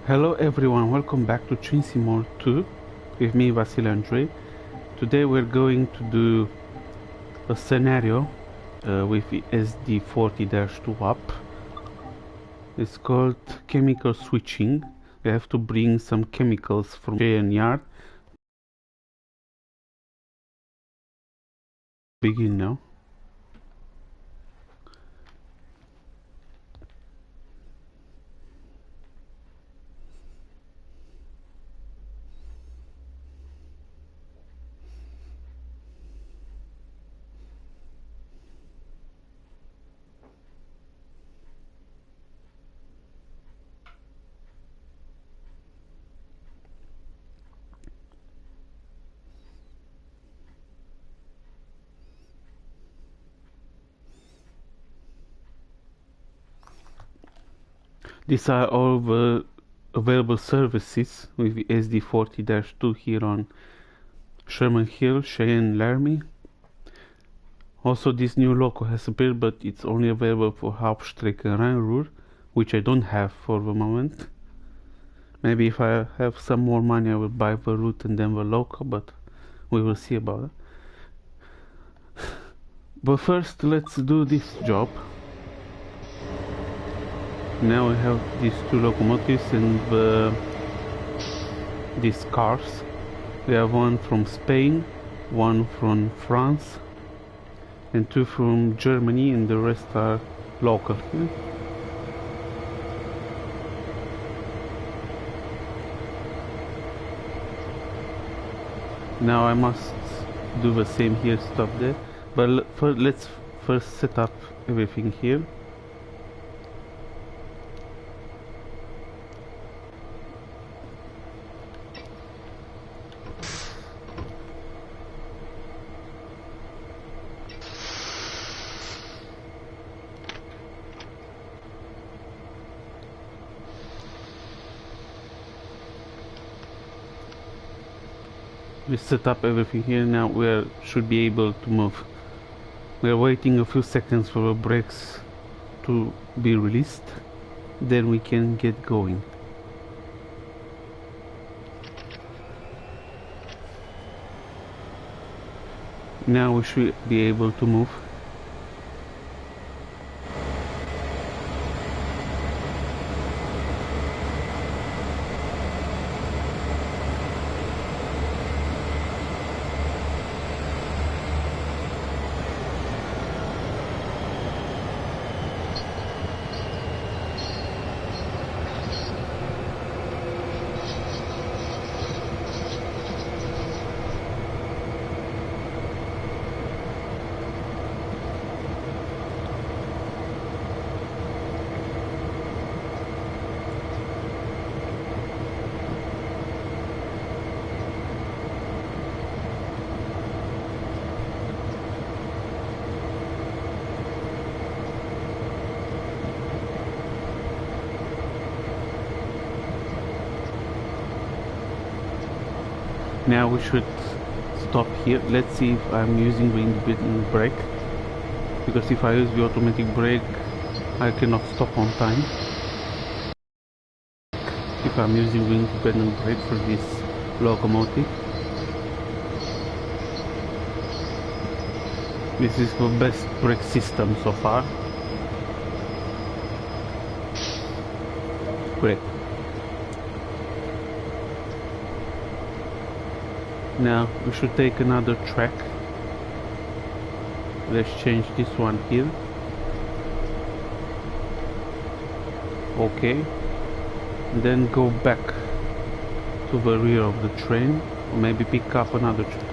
Hello everyone, welcome back to Cheyenne Yard 2 with me, Vasil Andre. Today we're going to do a scenario with the SD40-2 up. It's called chemical switching. We have to bring some chemicals from Cheyenne Yard. Begin now. These are all the available services with the SD40-2 here on Sherman Hill, Cheyenne, Laramie. Also, this new loco has appeared, but it's only available for Hauptstrecke Rhein-Ruhr, which I don't have for the moment. Maybe if I have some more money I will buy the route and then the loco, but we will see about it. But first let's do this job. Now we have these two locomotives and these cars. We have one from Spain, one from France, and two from Germany, and the rest are local. Now I must do the same here, stop there, but let's first set up everything here. We set up everything here. Now we should be able to move. We are waiting a few seconds for the brakes to be released, then we can get going. Now we should be able to move. Now we should stop here. Let's see if I'm using the independent brake, because if I use the automatic brake I cannot stop on time. If I'm using the independent brake for this locomotive, this is the best brake system so far. Great. Now we should take another track. Let's change this one here. Okay. Then go back to the rear of the train, or maybe pick up another train.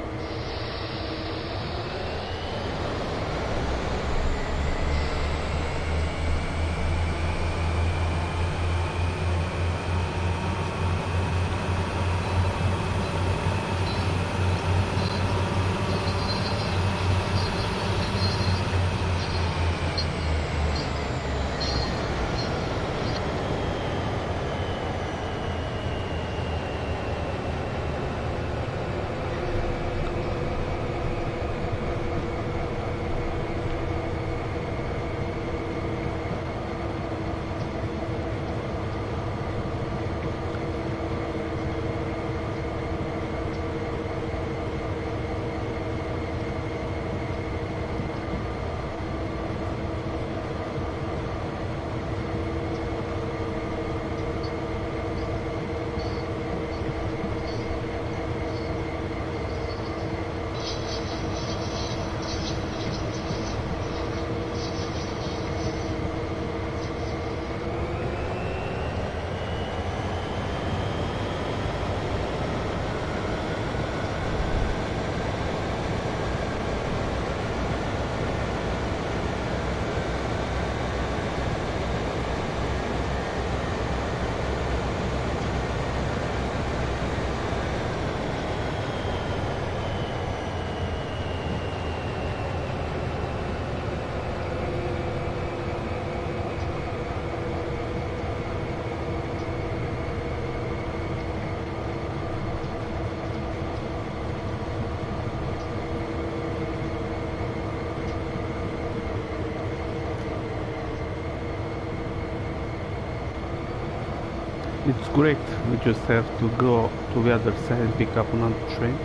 It's great. We just have to go to the other side and pick up another train.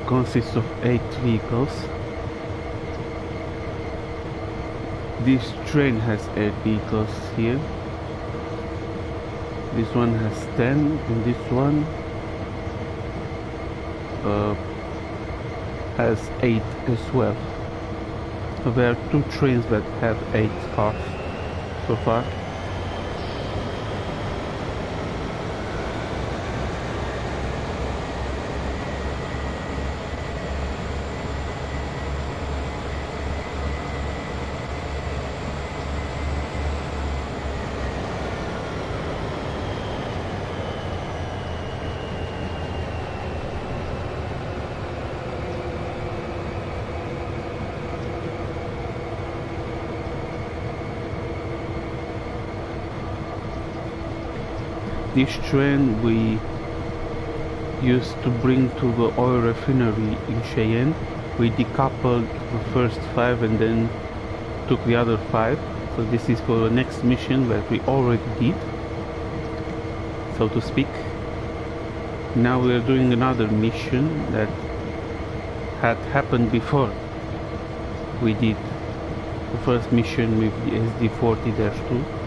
Consists of 8 vehicles. This train has 8 vehicles here. This one has 10 and this one has 8 as well. So there are 2 trains that have 8 cars so far. This train we used to bring to the oil refinery in Cheyenne. We decoupled the first 5 and then took the other 5. So this is for the next mission that we already did, so to speak. Now we are doing another mission that had happened before we did the first mission with the SD40-2.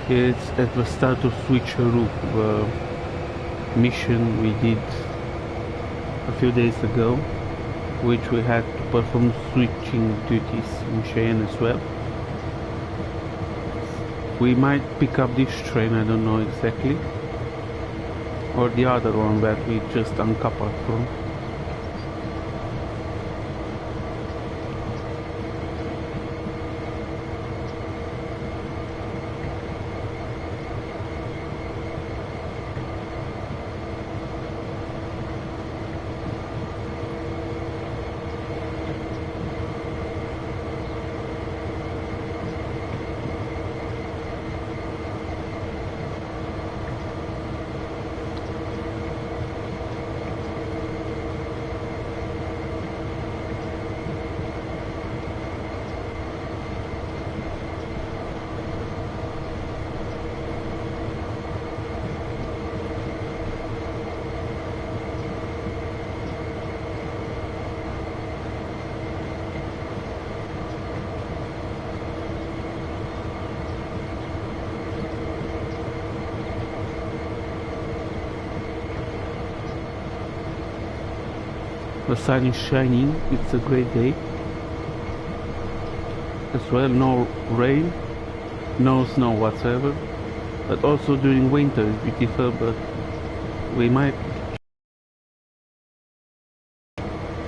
It's at the start of Switcheroo, the mission we did a few days ago, which we had to perform switching duties in Cheyenne as well. We might pick up this train, I don't know exactly, or the other one that we just uncoupled from. The sun is shining, it's a great day. As well, no rain, no snow whatsoever. But also during winter it's beautiful, but we might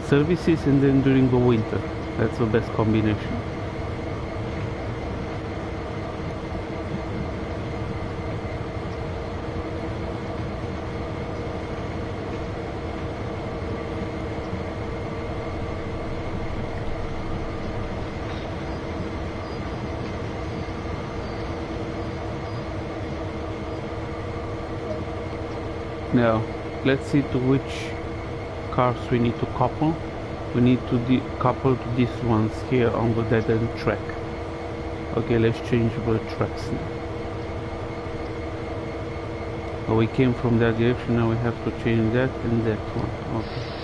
services and then during the winter. That's the best combination. Now, let's see to which cars we need to couple. We need to couple to these ones here on the dead end track. Okay, let's change the tracks now. So we came from that direction, now we have to change that and that one. Okay.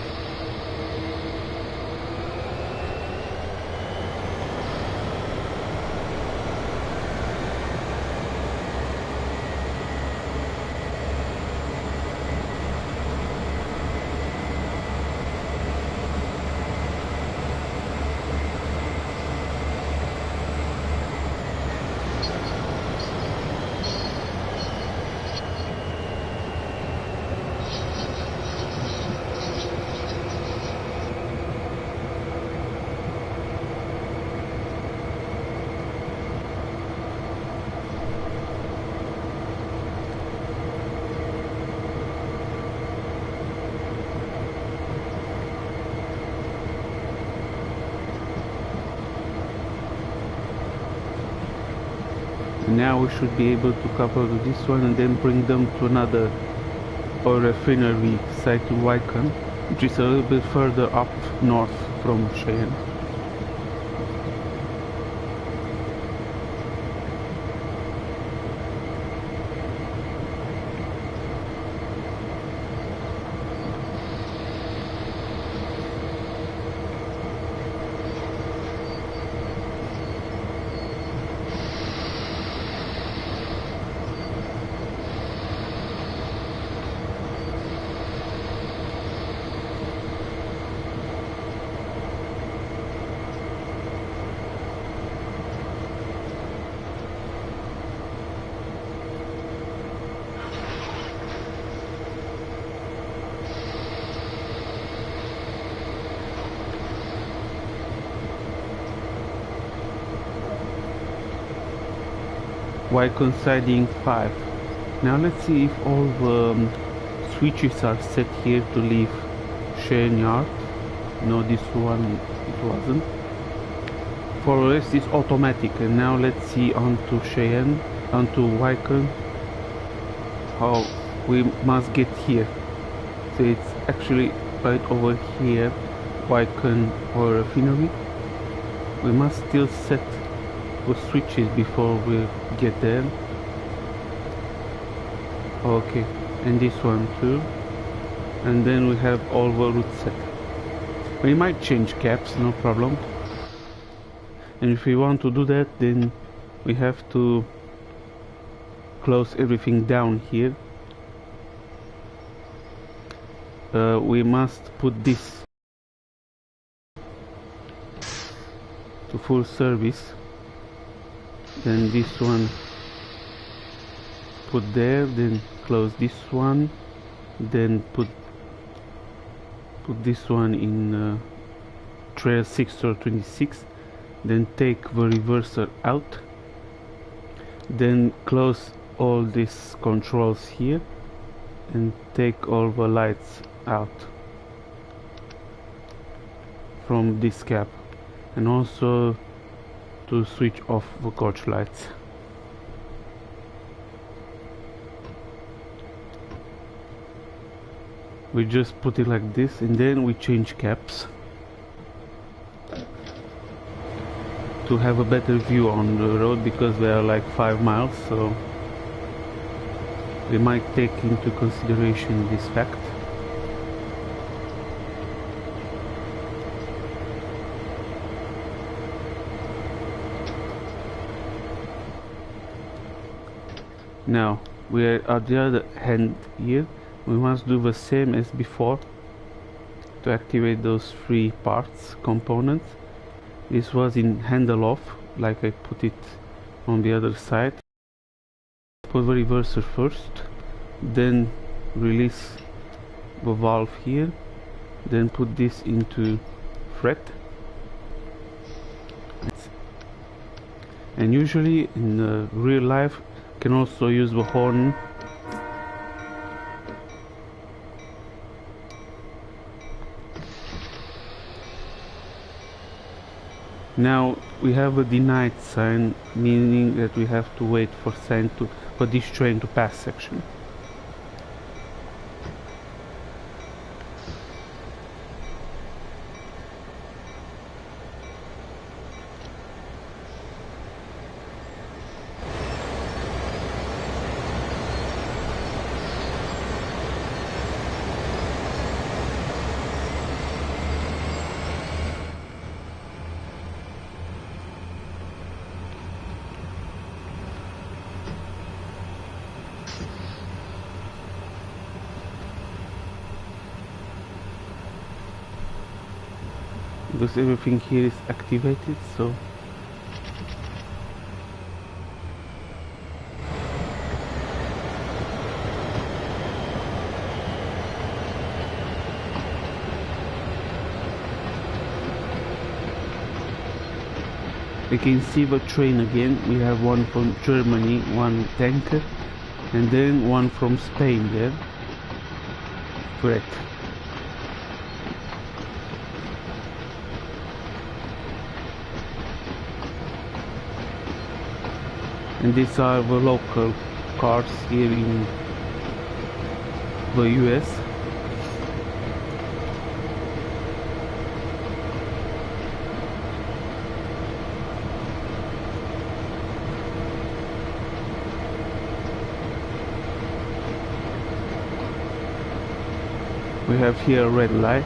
Now we should be able to couple to this one and then bring them to another oil rafinery site in Wycon, which is a little bit further up north from Cheyenne. Wycon siding 5. Now let's see if all the switches are set here to leave Cheyenne Yard. No, this one it wasn't. For the rest it's automatic. And now let's see onto Cheyenne, onto Wycon, how we must get here. So it's actually right over here, Wycon or refinery. We must still set the switches before we get there. Okay, and this one too. And then we have all the routes set. We might change caps, no problem. And if we want to do that, then we have to close everything down here. We must put this to full service. Then this one put there, then close this one, then put this one in trail 6 or 26, then take the reverser out, then close all these controls here and take all the lights out from this cap, and also to switch off the coach lights. We just put it like this, and then we change caps to have a better view on the road, because we are like 5 miles, so we might take into consideration this fact. Now we are at the other hand here. We must do the same as before to activate those 3 parts, components. This was in handle off, like I put it on the other side. Put the reverser first, then release the valve here, then put this into fret. And usually in real life can also use the horn. Now we have a denied sign, meaning that we have to wait for this train to pass section. Because everything here is activated, so we can see the train again. We have one from Germany, one tanker, and then one from Spain there. Correct. And these are the local cars here in the US. We have here a red light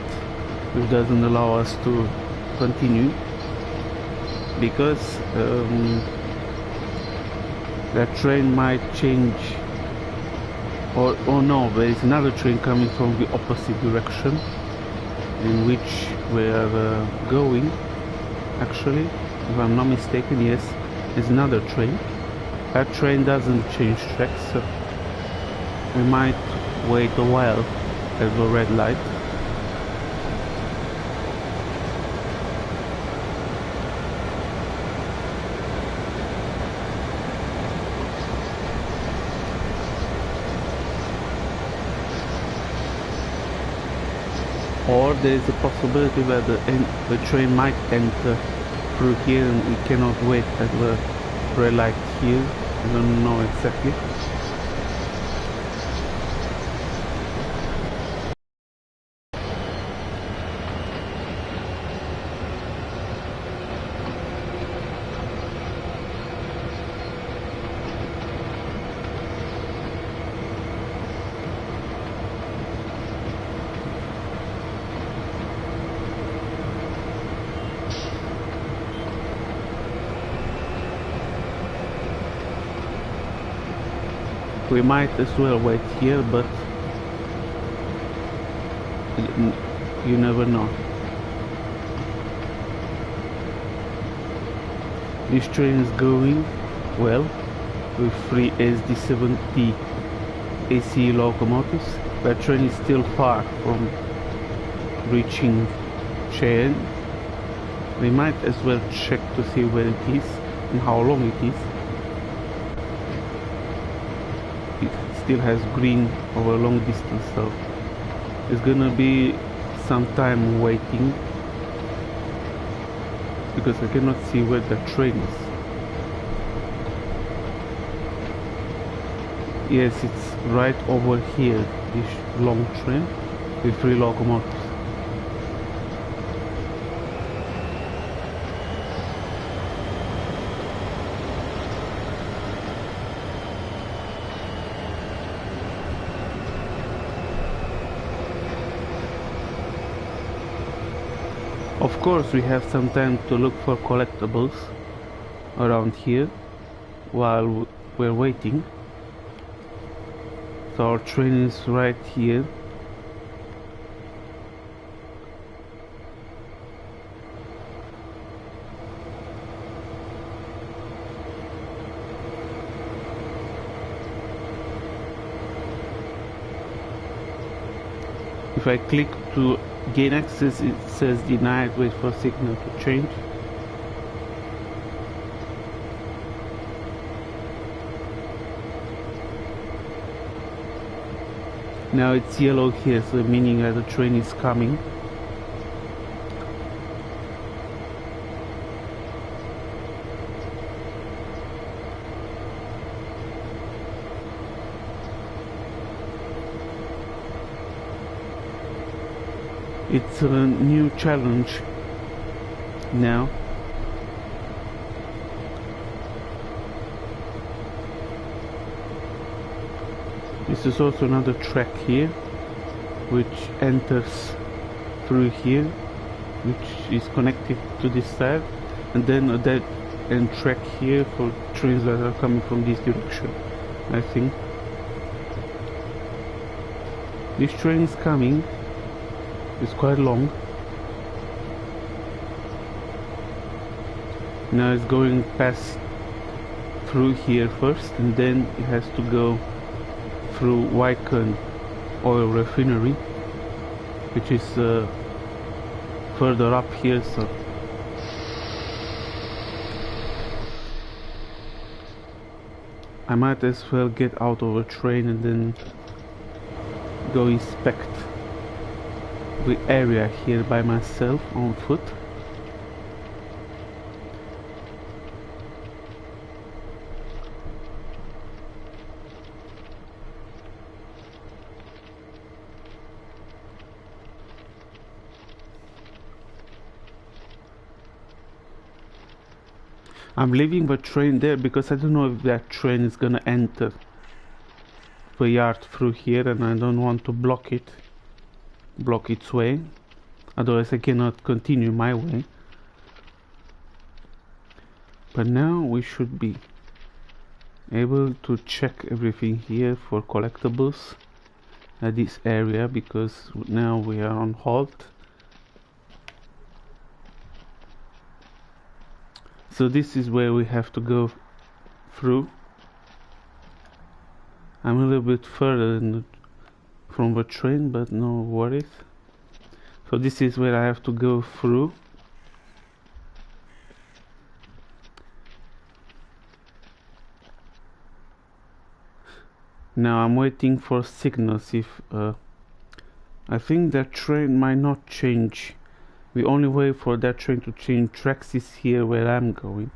which doesn't allow us to continue because that train might change, or no, there is another train coming from the opposite direction in which we are going. Actually, if I'm not mistaken, yes, there's another train. That train doesn't change tracks, so we might wait a while at the red light. Or there is a possibility that the train might enter through here and we cannot wait at the red light here. I don't know exactly. We might as well wait here, but you never know. This train is going well with 3 SD40 AC locomotives. That train is still far from reaching Cheyenne. We might as well check to see where it is and how long it is. It still has green over a long distance, so it's gonna be some time waiting because I cannot see where the train is. Yes, it's right over here, this long train with 3 locomotives. Of course, we have some time to look for collectibles around here while we're waiting. So our train is right here. If I click to gain access, it says denied, wait for signal to change. Now it's yellow here, so meaning that the train is coming. It's a new challenge now. This is also another track here which enters through here, which is connected to this side, and then a dead end track here for trains that are coming from this direction. I think this train is coming. It's quite long. Now it's going past through here first, and then it has to go through Wycon oil refinery, which is further up here. So I might as well get out of a train and then go inspect the area here by myself on foot. I'm leaving the train there because I don't know if that train is gonna enter the yard through here, and I don't want to block its way, otherwise I cannot continue my way. But now we should be able to check everything here for collectibles at this area, because now we are on halt. So this is where we have to go through. I'm a little bit further from the train, but no worries. So this is where I have to go through. Now I'm waiting for signals. If I think that train might not change. The only way for that train to change tracks is here where I'm going,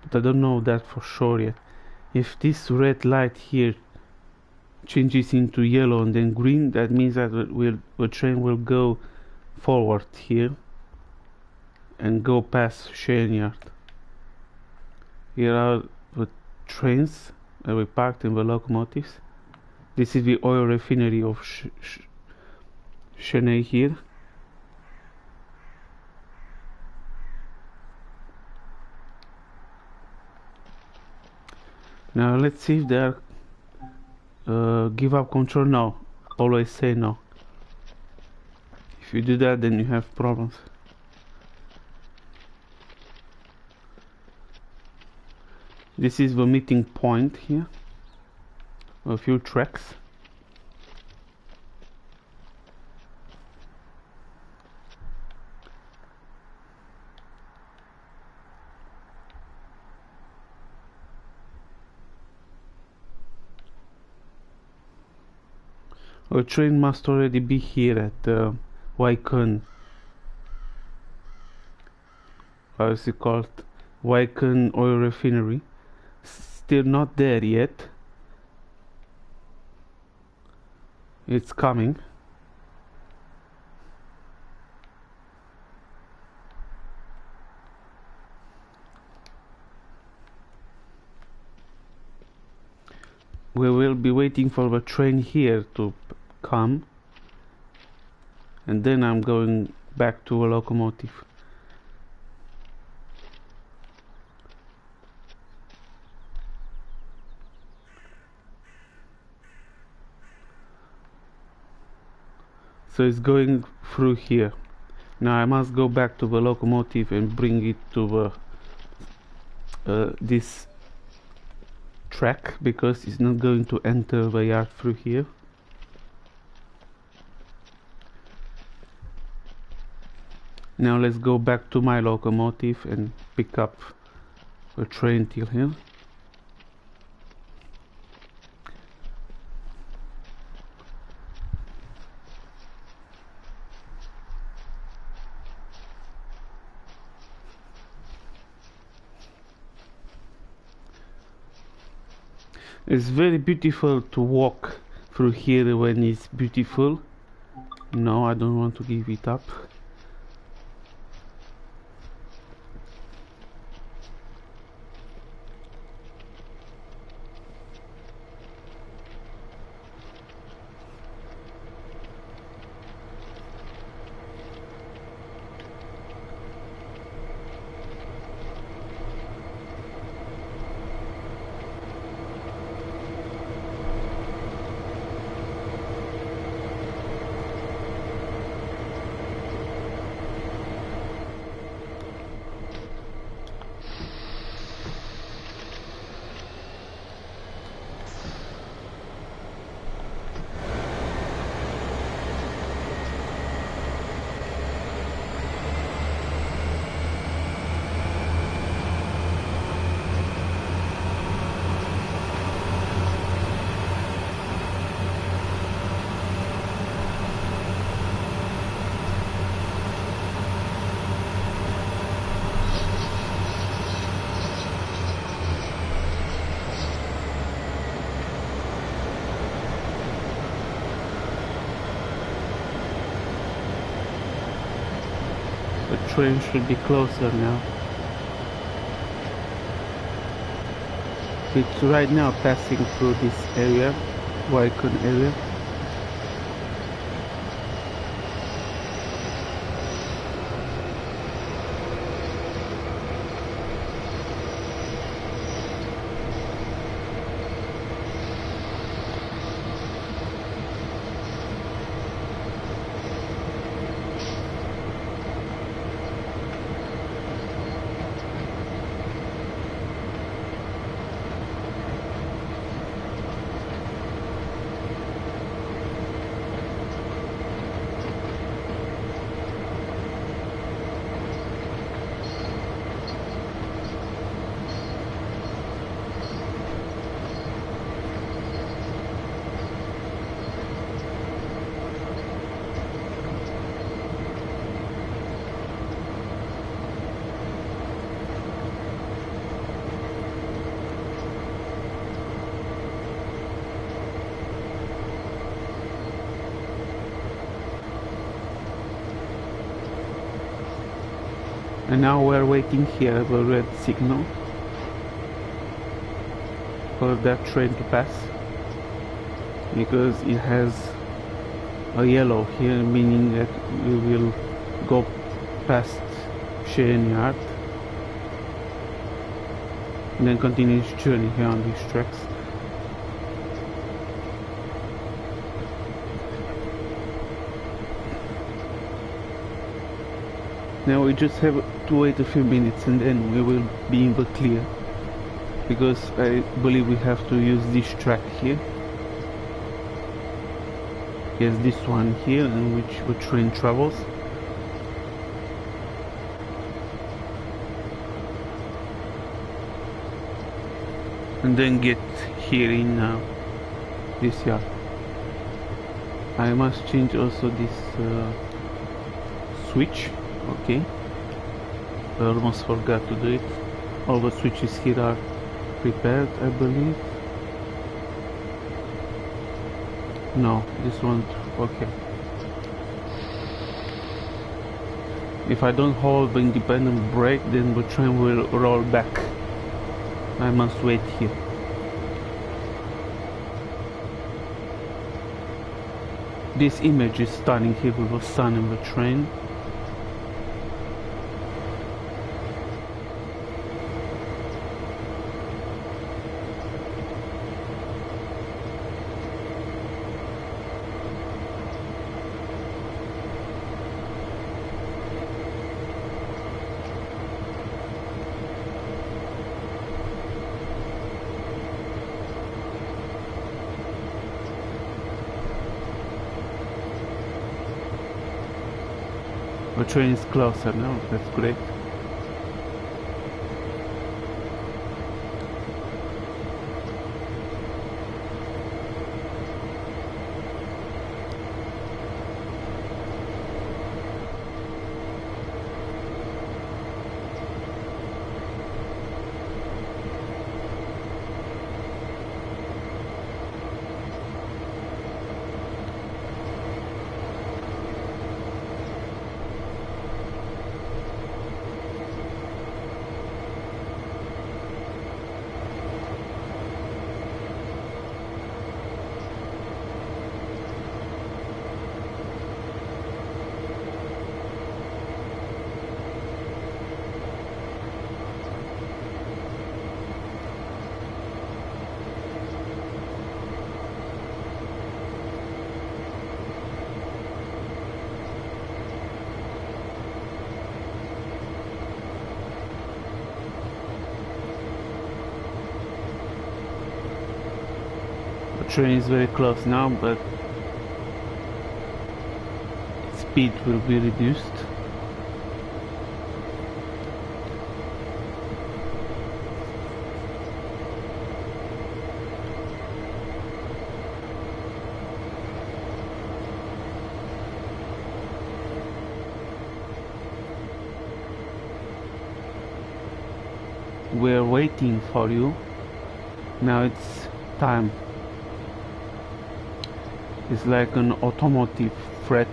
but I don't know that for sure yet. If this red light here changes into yellow and then green, that means that the train will go forward here and go past Cheyenne Yard. Here are the trains that we parked in the locomotives. This is the oil refinery of Cheyenne here. Now let's see if they are give up control. No, always say no. If you do that, then you have problems. This is the meeting point here. A few tracks. A train must already be here at Wycon. How is it called? Wycon oil refinery. Still not there yet. It's coming. We will be waiting for the train here to come, and then I'm going back to a locomotive. So it's going through here. Now I must go back to the locomotive and bring it to the this track, because it's not going to enter the yard through here. Now let's go back to my locomotive and pick up the train till here. It's very beautiful to walk through here when it's beautiful. No, I don't want to give it up. The train should be closer now. It's right now passing through this area, Wycon area. And now we're waiting here for a red signal for that train to pass, because it has a yellow here, meaning that we will go past Cheyenne Yard and then continue its journey here on these tracks. Now we just have to wait a few minutes and then we will be in the clear, because I believe we have to use this track here. Yes, this one here, in which the train travels. And then get here in this yard. I must change also this switch. Okay, I almost forgot to do it. All the switches here are prepared, I believe. No, this one, okay. If I don't hold the independent brake, then the train will roll back. I must wait here. This image is stunning here with the sun and the train. The train is closer now, that's great. The train is very close now, but speed will be reduced. We're waiting for you. Now it's time. It's like an automotive freight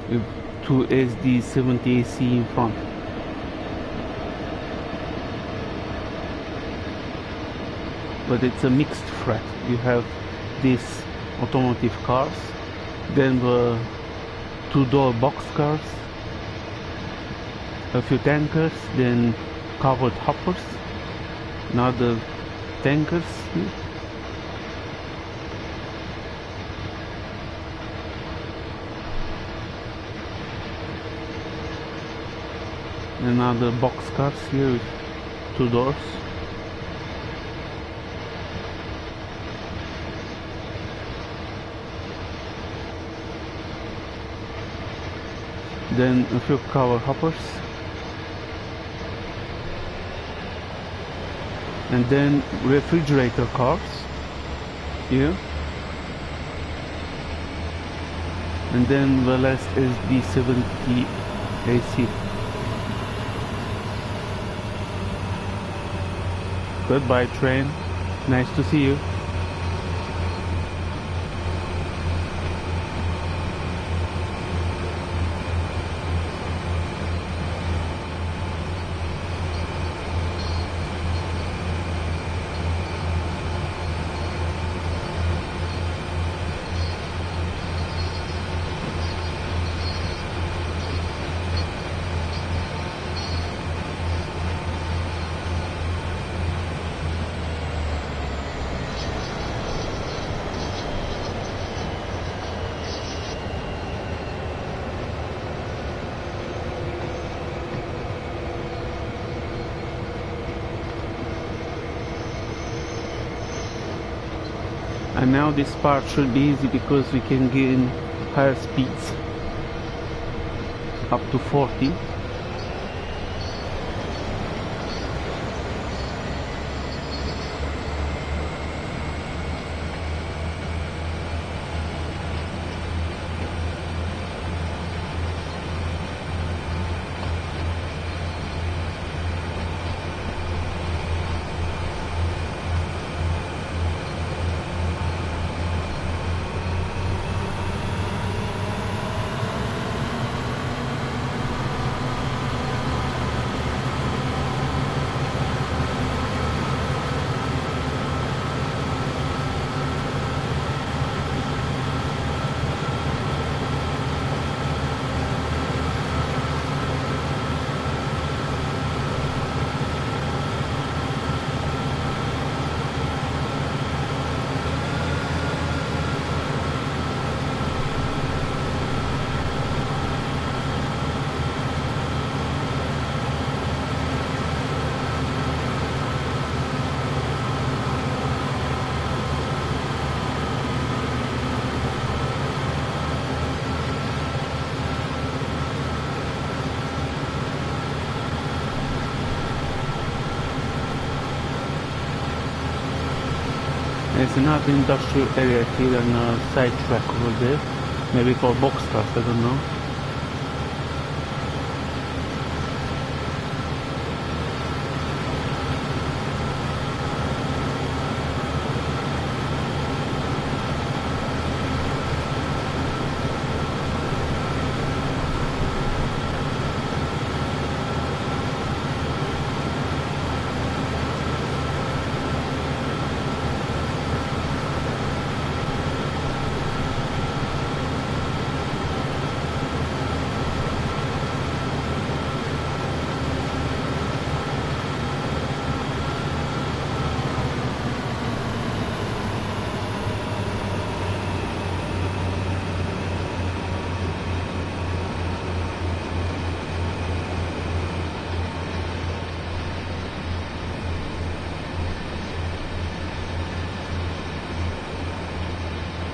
with two SD40 AC in front. but it's a mixed freight. You have these automotive cars, then the two-door boxcars, a few tankers, then covered hoppers, and other tankers here. Another boxcars here with two doors. Then a few cover hoppers, and then refrigerator cars here, and then the last SD40 AC. Goodbye, train. Nice to see you. And now this part should be easy because we can gain higher speeds up to 40. There's another industrial area here and a side track over there, maybe for boxcars, I don't know.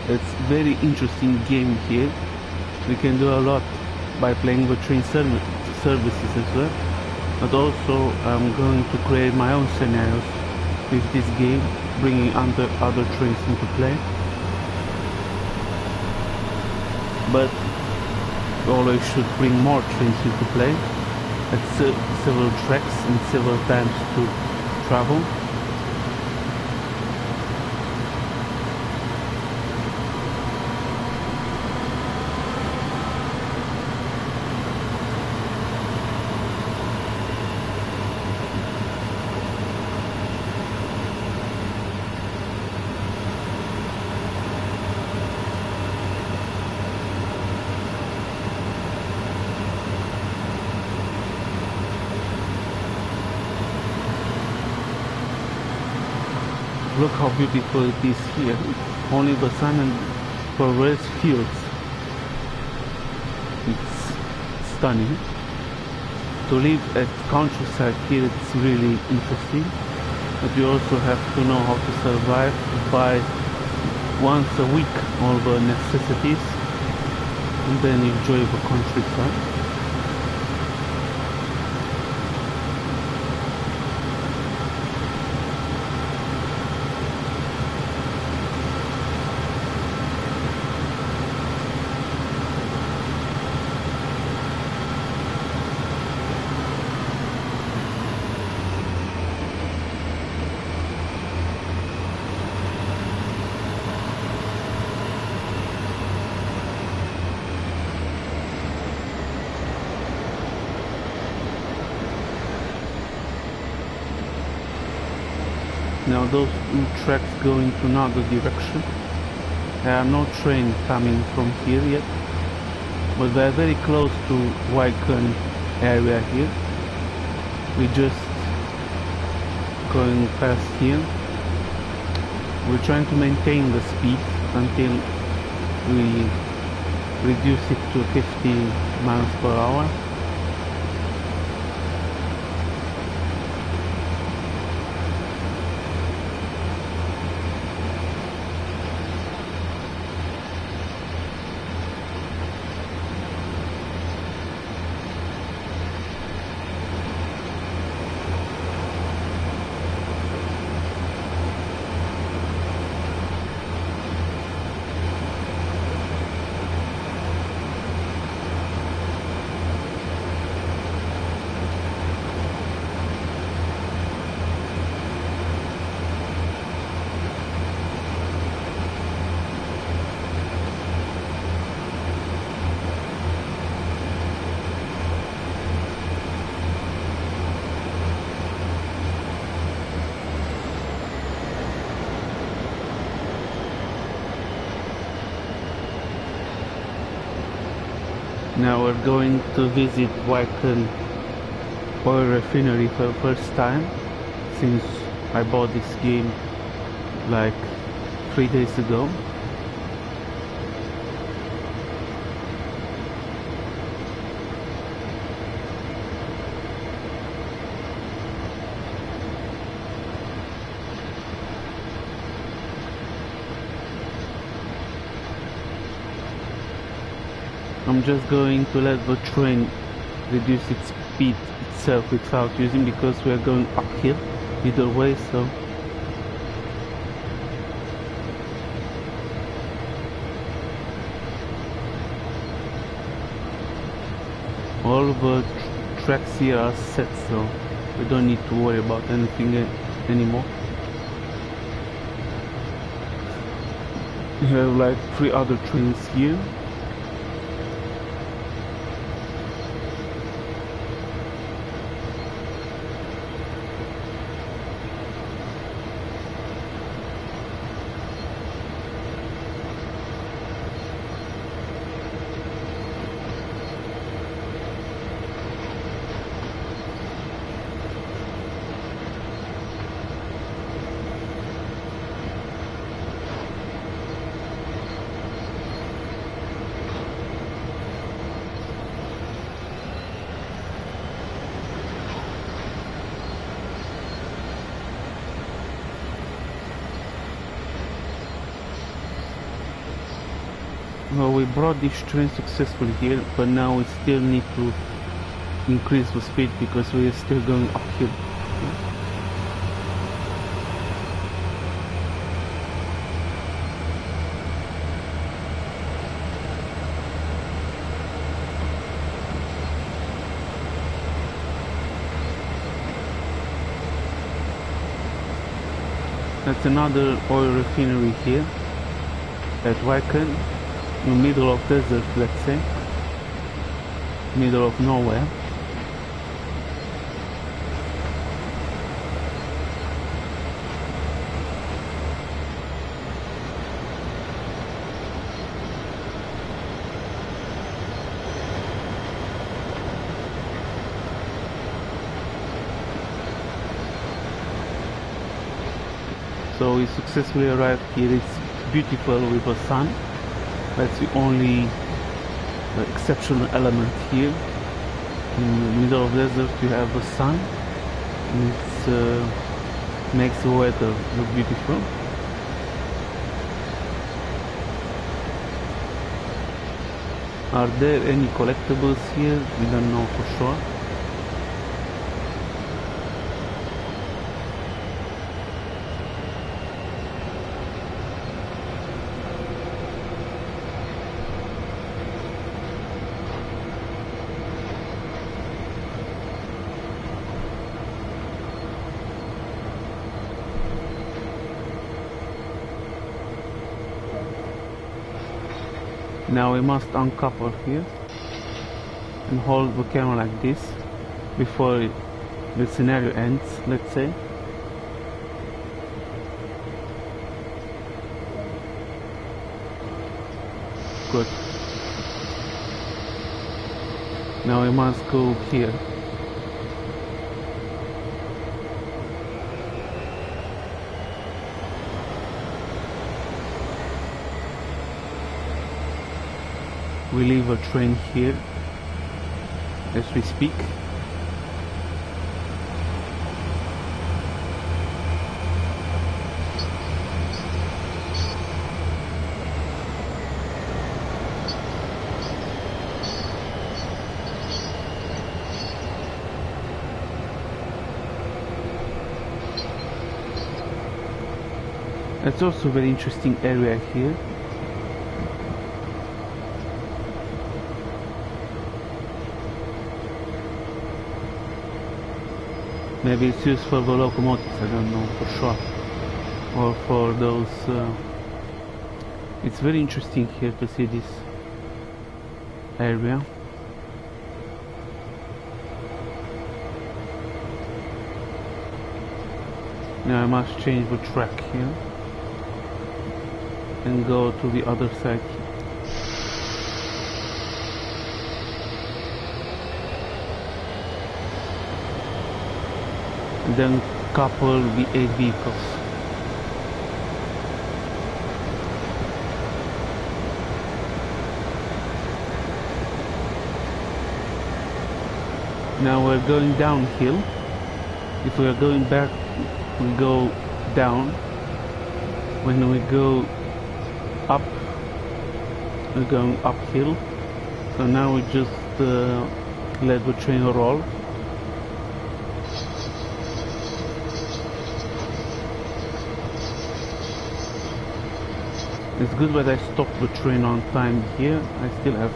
It's very interesting game here. We can do a lot by playing the train services as well. But also I'm going to create my own scenarios with this game, bringing other trains into play. But we always should bring more trains into play at several tracks and several times to travel. Look how beautiful it is here. Only the sun and forest fields. It's stunning. To live at countryside here, it's really interesting. But you also have to know how to survive, to buy once a week all the necessities, and then enjoy the countryside. Now those two tracks go into another direction. There are no trains coming from here yet, but they are very close to Wycon area here. We're just going past here. We're trying to maintain the speed until we reduce it to 50 miles per hour. Now we're going to visit Wycon oil rafinery for the first time since I bought this game like 3 days ago. I'm just going to let the train reduce its speed itself without using, because we are going uphill either way, so all the tracks here are set, so we don't need to worry about anything anymore. We have like 3 other trains here. Well, we brought this train successfully here, but now we still need to increase the speed because we are still going uphill. That's another oil refinery here at Wycon, in the middle of desert, let's say, middle of nowhere. So we successfully arrived here. It's beautiful with the sun. That's the only exceptional element here. In the middle of the desert you have the sun, and it makes the weather look beautiful. Are there any collectibles here? We don't know for sure. Now we must uncouple here and hold the camera like this before the scenario ends, let's say. Good. Now we must go here. We leave a train here as we speak. It's also a very interesting area here. Maybe it's used for the locomotives, I don't know for sure. Or for those... It's very interesting here to see this area. Now I must change the track here and go to the other side here. And then couple the 8 vehicles. Now we're going downhill. If we are going back, we go down. When we go up, we're going uphill. So now we just let the train roll. It's good that I stopped the train on time here. I still have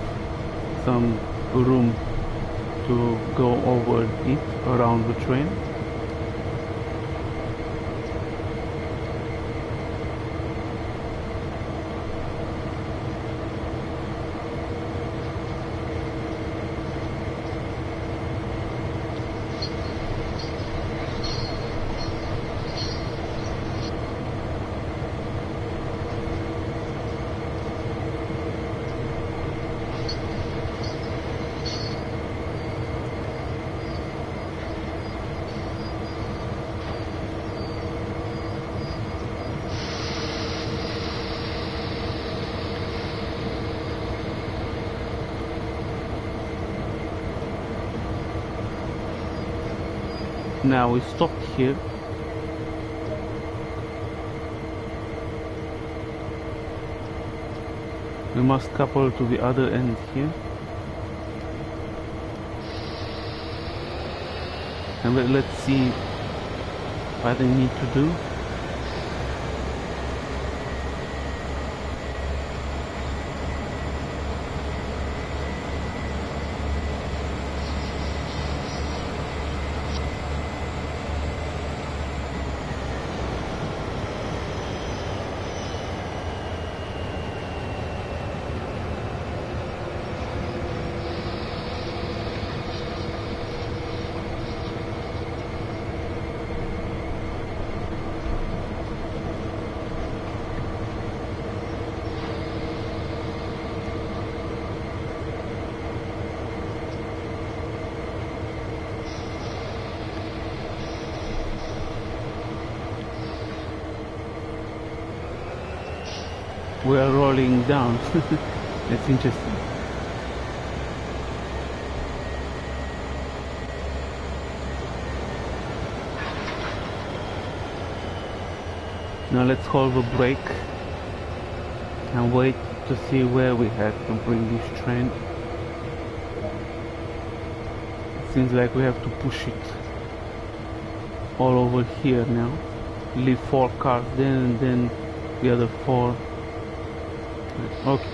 some room to go over it around the train. Now we stopped here. We must couple to the other end here. And let's see what I need to do. we are rolling down. It's interesting. Now let's hold the brake and wait to see where we have to bring this train. It seems like we have to push it all over here now. Leave 4 cars then, and then the other 4. Okay.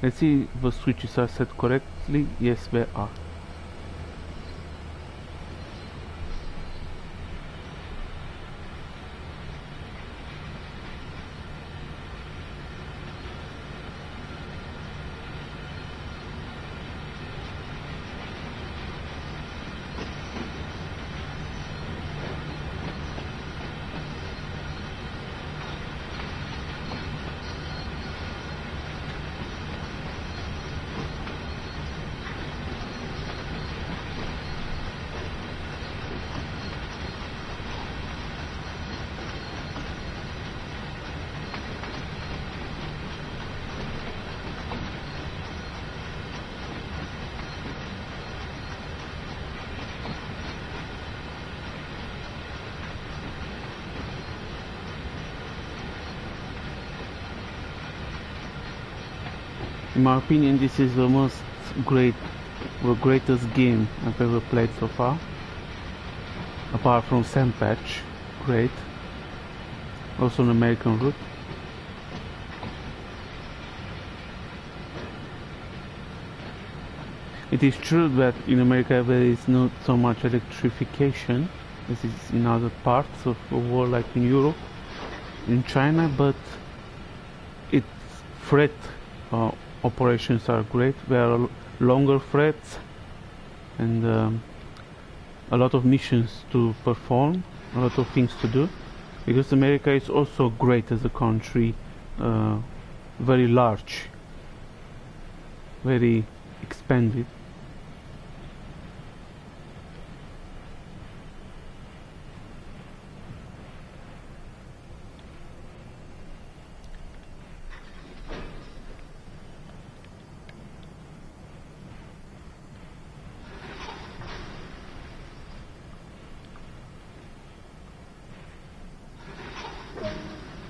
Let's see if the switches are set correctly. Yes, they are. In my opinion, this is the greatest game I've ever played so far. Apart from Sand Patch, great. Also an American route. It is true that in America there is not so much electrification as is in other parts of the world, like in Europe, in China, but its freight operations are great. There are longer freights and a lot of missions to perform, a lot of things to do, because America is also great as a country, very large, very expanded.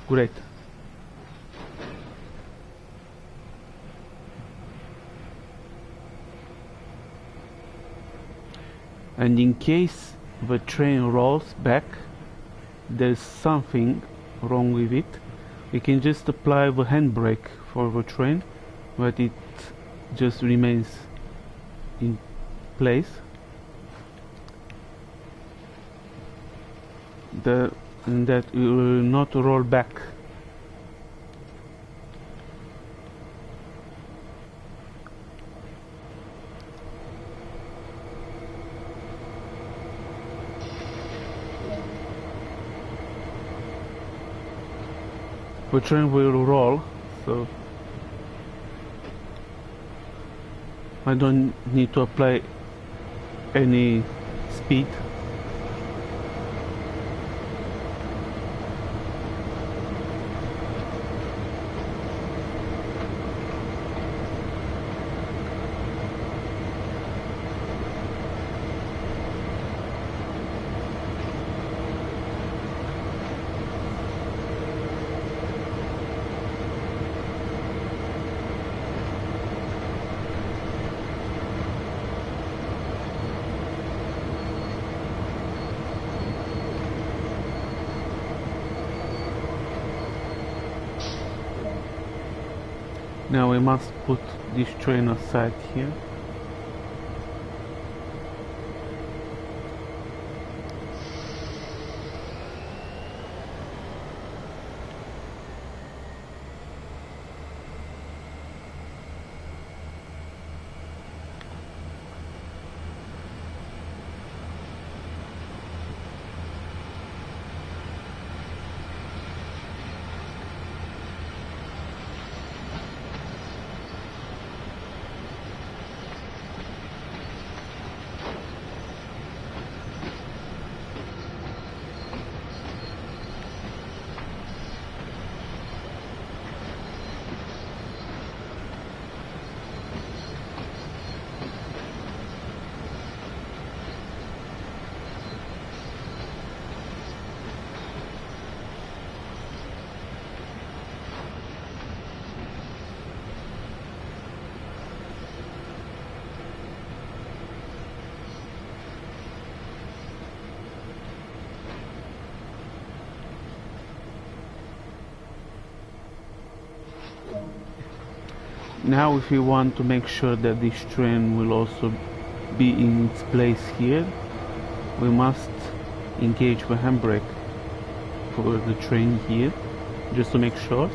Great. And in case the train rolls back, there's something wrong with it, we can just apply the handbrake for the train, but it just remains in place. And that it will not roll back. The train will roll, so I don't need to apply any speed. Now we must put this train aside here. Now if we want to make sure that this train will also be in its place here, we must engage the handbrake for the train here, just to make sure,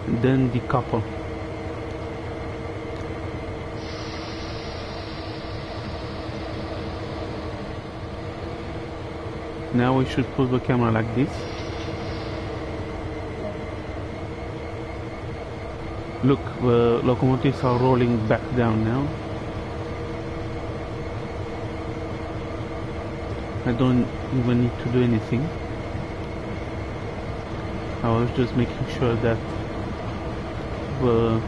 and then decouple. Now we should put the camera like this. Look, the locomotives are rolling back down now. I don't even need to do anything. I was just making sure that the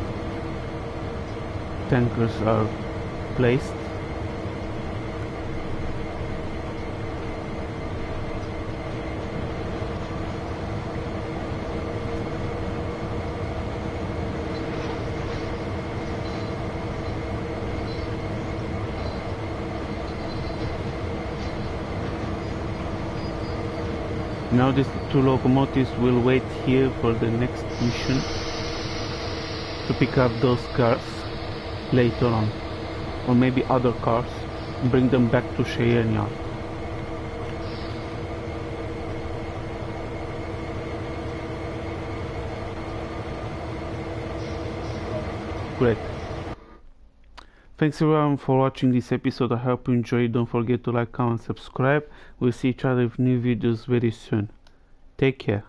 tankers are placed. Now these two locomotives will wait here for the next mission to pick up those cars later on, or maybe other cars, and bring them back to Cheyenne Yard. Great. Thanks everyone for watching this episode. I hope you enjoyed. Don't forget to like, comment, subscribe. We'll see each other with new videos very soon. Take care.